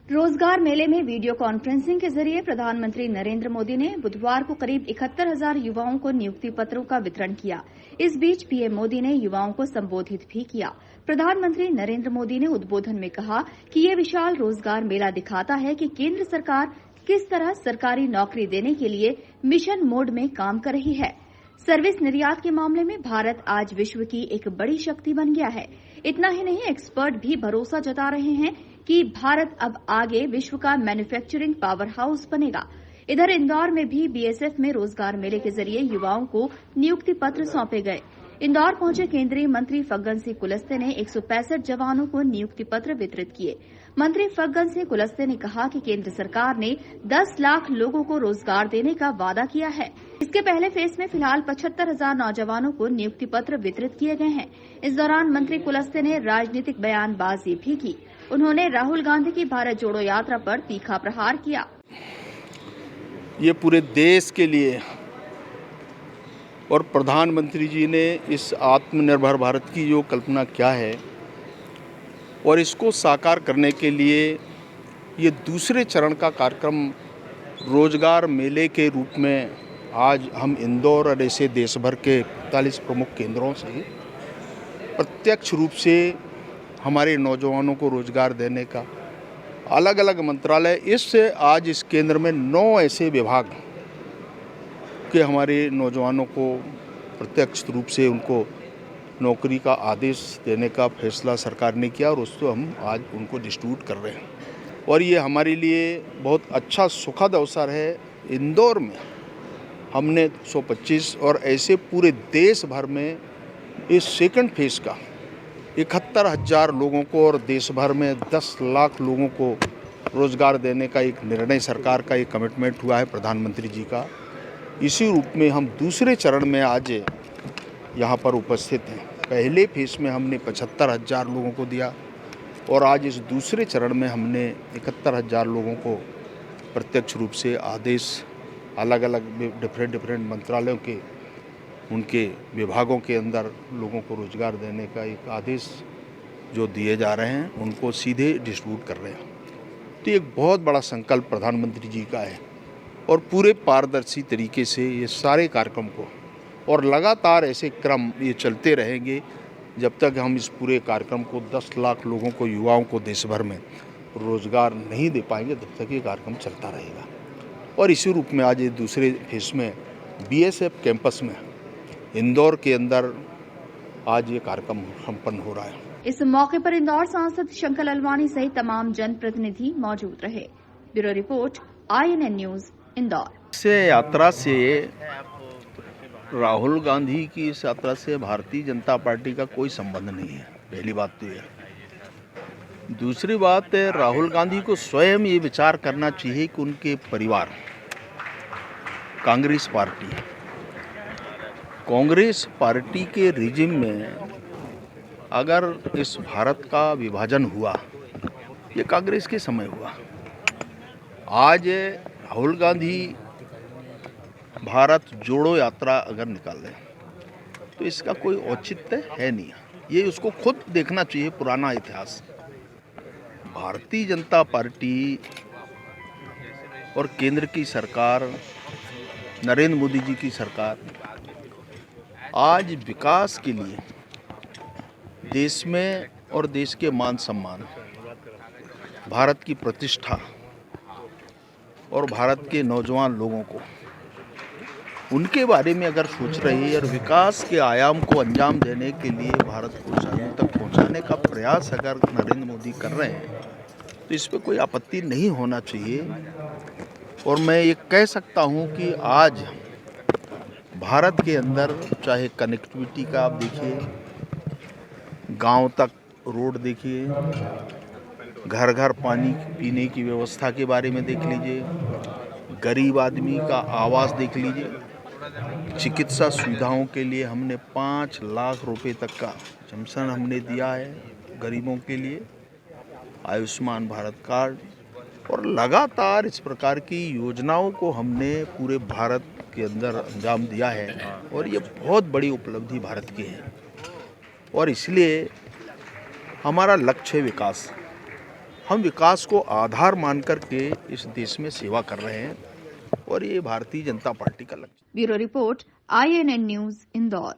रोजगार मेले में वीडियो कॉन्फ्रेंसिंग के जरिए प्रधानमंत्री नरेंद्र मोदी ने बुधवार को करीब 71,000 युवाओं को नियुक्ति पत्रों का वितरण किया। इस बीच पीएम मोदी ने युवाओं को संबोधित भी किया। प्रधानमंत्री नरेंद्र मोदी ने उद्बोधन में कहा कि ये विशाल रोजगार मेला दिखाता है कि केंद्र सरकार किस तरह सरकारी नौकरी देने के लिए मिशन मोड में काम कर रही है। सर्विस निर्यात के मामले में भारत आज विश्व की एक बड़ी शक्ति बन गया है। इतना ही नहीं, एक्सपर्ट भी भरोसा जता रहे हैं कि भारत अब आगे विश्व का मैन्युफैक्चरिंग पावर हाउस बनेगा। इधर इंदौर में भी बीएसएफ में रोजगार मेले के जरिए युवाओं को नियुक्ति पत्र सौंपे गए। इंदौर पहुंचे केंद्रीय मंत्री फग्गन सिंह कुलस्ते ने 165 जवानों को नियुक्ति पत्र वितरित किए। मंत्री फग्गन सिंह कुलस्ते ने कहा कि केंद्र सरकार ने 10 लाख लोगों को रोजगार देने का वादा किया है। इसके पहले फेज में फिलहाल 75,000 नौजवानों को नियुक्ति पत्र वितरित किए गए हैं। इस दौरान मंत्री कुलस्ते ने राजनीतिक बयानबाजी भी की। उन्होंने राहुल गांधी की भारत जोड़ो यात्रा पर तीखा प्रहार किया। ये पूरे देश के लिए और प्रधानमंत्री जी ने इस आत्मनिर्भर भारत की जो कल्पना क्या है और इसको साकार करने के लिए ये दूसरे चरण का कार्यक्रम रोजगार मेले के रूप में आज हम इंदौर और ऐसे देश भर के 41 प्रमुख केंद्रों से प्रत्यक्ष रूप से हमारे नौजवानों को रोजगार देने का अलग अलग मंत्रालय इससे आज इस केंद्र में 9 ऐसे विभाग के हमारे नौजवानों को प्रत्यक्ष रूप से उनको नौकरी का आदेश देने का फैसला सरकार ने किया और उसको हम आज उनको डिस्ट्रीब्यूट कर रहे हैं। और ये हमारे लिए बहुत अच्छा सुखद अवसर है। इंदौर में हमने 125 और ऐसे पूरे देश भर में इस सेकंड फेज का 71,000 लोगों को और देश भर में 10 लाख लोगों को रोजगार देने का एक निर्णय सरकार का एक कमिटमेंट हुआ है प्रधानमंत्री जी का। इसी रूप में हम दूसरे चरण में आज यहाँ पर उपस्थित हैं। पहले फेज में हमने 75,000 लोगों को दिया और आज इस दूसरे चरण में हमने 71,000 लोगों को प्रत्यक्ष रूप से आदेश अलग अलग डिफरेंट मंत्रालयों के उनके विभागों के अंदर लोगों को रोजगार देने का एक आदेश जो दिए जा रहे हैं उनको सीधे डिस्ट्रीब्यूट कर रहे हैं। तो एक बहुत बड़ा संकल्प प्रधानमंत्री जी का है और पूरे पारदर्शी तरीके से ये सारे कार्यक्रम को और लगातार ऐसे क्रम ये चलते रहेंगे जब तक हम इस पूरे कार्यक्रम को 10 लाख लोगों को युवाओं को देश भर में रोजगार नहीं दे पाएंगे तब तक ये कार्यक्रम चलता रहेगा। और इसी रूप में आज ये दूसरे फेज में बीएसएफ कैंपस में इंदौर के अंदर आज ये कार्यक्रम संपन्न हो रहा है। इस मौके पर इंदौर सांसद शंकर ललवानी सहित तमाम जनप्रतिनिधि मौजूद रहे। Bureau report, INN news, Indore. इस यात्रा से राहुल गांधी की इस यात्रा से भारतीय जनता पार्टी का कोई संबंध नहीं है। पहली बात तो ये। दूसरी बात है, राहुल गांधी को स्वयं ये विचार करना चाहिए कि उनके परिवार कांग्रेस पार्टी के रिजिम में अगर इस भारत का विभाजन हुआ, ये कांग्रेस के समय हुआ। आज राहुल गांधी भारत जोड़ो यात्रा अगर निकाल लें तो इसका कोई औचित्य है नहीं। ये उसको खुद देखना चाहिए पुराना इतिहास। भारतीय जनता पार्टी और केंद्र की सरकार, नरेंद्र मोदी जी की सरकार आज विकास के लिए देश में और देश के मान सम्मान, भारत की प्रतिष्ठा और भारत के नौजवान लोगों को उनके बारे में अगर सोच रही है और विकास के आयाम को अंजाम देने के लिए भारत को ऊंचाइयों तक पहुंचाने का प्रयास अगर नरेंद्र मोदी कर रहे हैं तो इस पर कोई आपत्ति नहीं होना चाहिए। और मैं ये कह सकता हूं कि आज भारत के अंदर चाहे कनेक्टिविटी का आप देखिए, गांव तक रोड देखिए, घर घर पानी पीने की व्यवस्था के बारे में देख लीजिए, गरीब आदमी का आवास देख लीजिए, चिकित्सा सुविधाओं के लिए हमने 5 लाख रुपए तक का जमसन हमने दिया है गरीबों के लिए, आयुष्मान भारत कार्ड, और लगातार इस प्रकार की योजनाओं को हमने पूरे भारत के अंदर अंजाम दिया है और ये बहुत बड़ी उपलब्धि भारत की है। और इसलिए हमारा लक्ष्य है विकास। हम विकास को आधार मान करके इस देश में सेवा कर रहे हैं और ये भारतीय जनता पार्टी का लक्ष्य। Bureau report, IANN news, Indore.